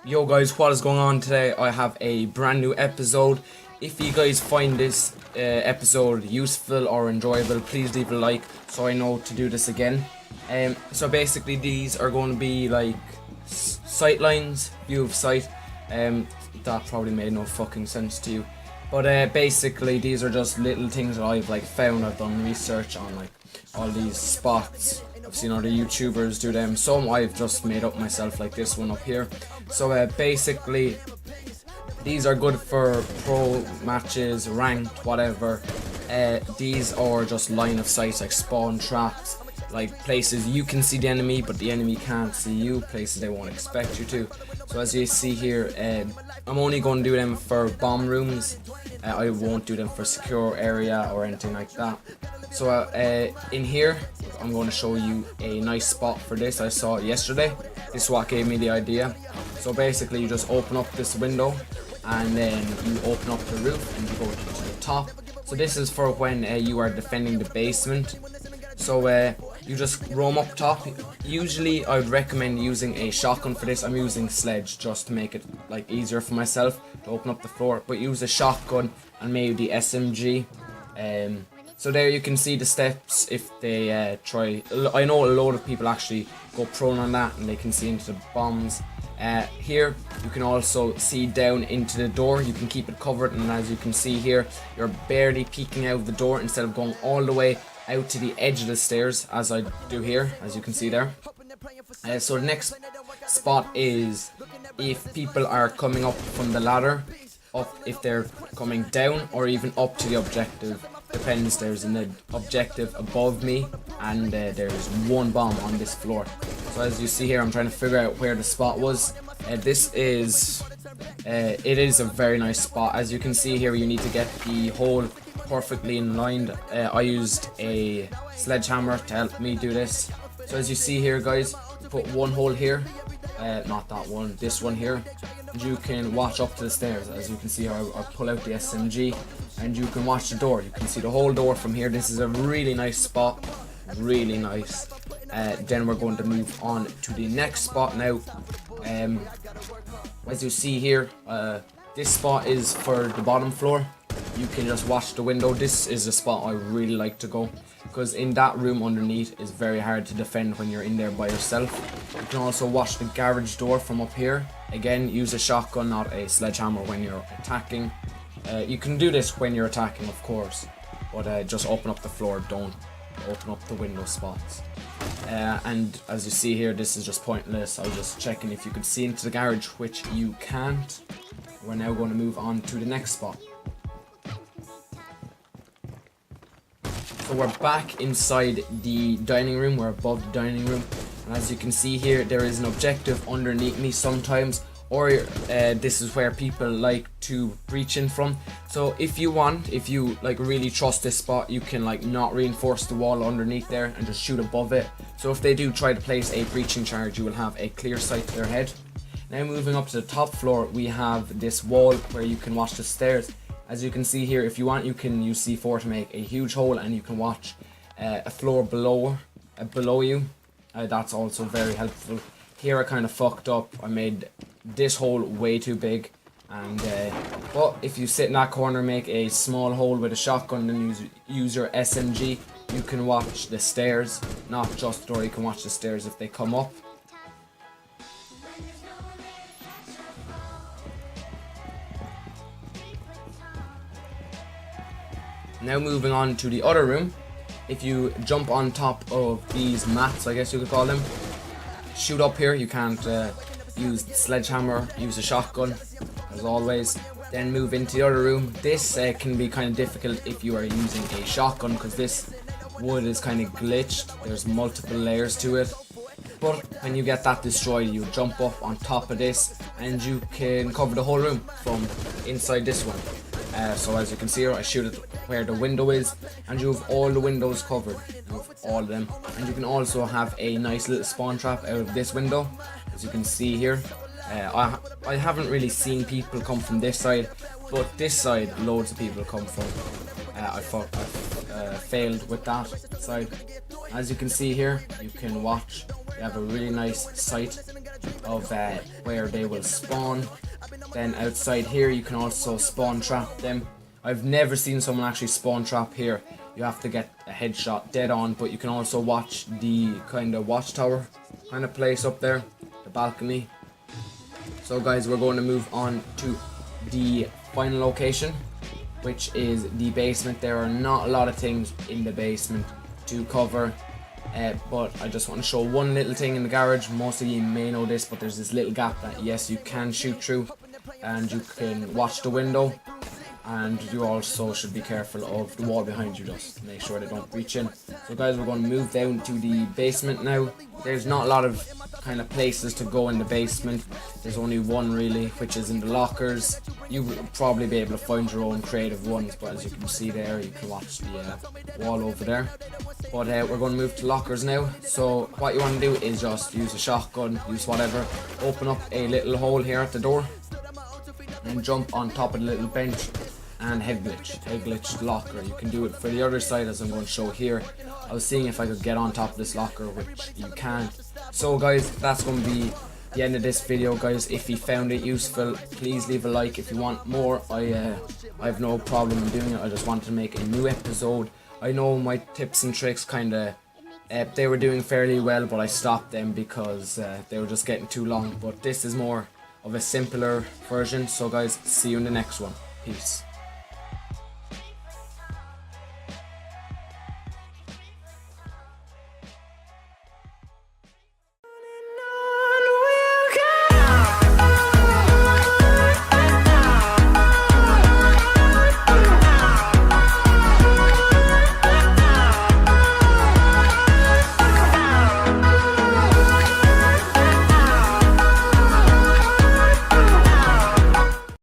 Yo guys, what is going on today? I have a brand new episode. If you guys find this episode useful or enjoyable, please leave a like so I know to do this again. So basically these are going to be like sight lines, view of sight. That probably made no fucking sense to you. But basically these are just little things that I've found. I've done research on all these spots. I've seen other YouTubers do them. Some I've just made up myself, like this one up here. So basically these are good for pro matches, ranked, whatever. These are just line of sight, like spawn traps, like places you can see the enemy but the enemy can't see you, places they won't expect you to. So as you see here, I'm only going to do them for bomb rooms. I won't do them for secure area or anything like that. So in here I'm going to show you a nice spot for this. I saw it yesterday. This is what gave me the idea. So basically you just open up this window and then you open up the roof and you go to the top. So this is for when you are defending the basement. So you just roam up top. Usually I would recommend using a shotgun for this. I'm using sledge just to make it easier for myself to open up the floor, but use a shotgun and maybe the SMG. So there you can see the steps if they try. I know a lot of people actually go prone on that and they can see into the bombs. Here you can also see down into the door. You can keep it covered, and as you can see here, you're barely peeking out of the door instead of going all the way out to the edge of the stairs, as I do here, as you can see there. So the next spot is if people are coming up from the ladder, up if they're coming down or even up to the objective. Depends. There's an objective above me and there's one bomb on this floor. So as you see here, I'm trying to figure out where the spot was. It is a very nice spot. As you can see here, you need to get the hole perfectly in line. I used a sledgehammer to help me do this. So as you see here guys, you put one hole here, not that one, this one here, and you can watch up to the stairs. As you can see here, I pull out the SMG and you can watch the door. You can see the whole door from here. This is a really nice spot, really nice. Then we're going to move on to the next spot now. As you see here, this spot is for the bottom floor. You can just watch the window. This is a spot I really like to go, because in that room underneath is very hard to defend when you're in there by yourself. You can also watch the garage door from up here. Again, use a shotgun, not a sledgehammer when you're attacking. You can do this when you're attacking, of course, but just open up the floor, don't open up the window spots. And as you see here, this is just pointless. I was just checking if you could see into the garage, which you can't. We're now going to move on to the next spot. So we're back inside the dining room. We're above the dining room, and as you can see here, there is an objective underneath me sometimes, or this is where people like to breach in from. So if you really trust this spot, you can not reinforce the wall underneath there and just shoot above it. So if they do try to place a breaching charge, you will have a clear sight to their head. Now moving up to the top floor, we have this wall where you can watch the stairs. As you can see here, if you want, you can use C4 to make a huge hole, and you can watch a floor below you. That's also very helpful. Here I kind of fucked up. I made this hole way too big, and but if you sit in that corner, make a small hole with a shotgun, and use your SMG, you can watch the stairs, not just the door. You can watch the stairs if they come up. Now moving on to the other room. If you jump on top of these mats, I guess you could call them, shoot up here. You can't use the sledgehammer, use a shotgun as always. Then move into the other room. This can be kind of difficult if you are using a shotgun, because this wood is kind of glitched. There's multiple layers to it. But when you get that destroyed, you jump up on top of this and you can cover the whole room from inside this one. So as you can see here, I shoot it where the window is, and you have all the windows covered. You have all of them, and you can also have a nice little spawn trap out of this window, as you can see here. I haven't really seen people come from this side, but this side loads of people come from. I failed with that side. As you can see here, you can watch. You have a really nice sight of where they will spawn. Then outside here you can also spawn trap them. I've never seen someone actually spawn trap here. You have to get a headshot dead on, but you can also watch the kind of watchtower kind of place up there, the balcony. So guys, we're going to move on to the final location, which is the basement. There are not a lot of things in the basement to cover, but I just want to show one little thing in the garage. Most of you may know this, but there's this little gap that yes, you can shoot through, and you can watch the window. And you also should be careful of the wall behind you, just make sure they don't breach in. So guys, we're going to move down to the basement now. There's not a lot of kind of places to go in the basement. There's only one really, which is in the lockers. You will probably be able to find your own creative ones, but as you can see there, you can watch the wall over there. But we're going to move to lockers now. So what you want to do is just use a shotgun, use whatever, open up a little hole here at the door, and jump on top of the little bench and head glitch the locker. You can do it for the other side, as I'm going to show here. I was seeing if I could get on top of this locker, which you can't. So guys, that's going to be the end of this video, guys. If you found it useful, please leave a like. If you want more, I have no problem doing it. I just wanted to make a new episode. I know my tips and tricks kind of they were doing fairly well, but I stopped them because they were just getting too long. But this is more of a simpler version. So guys, see you in the next one. Peace.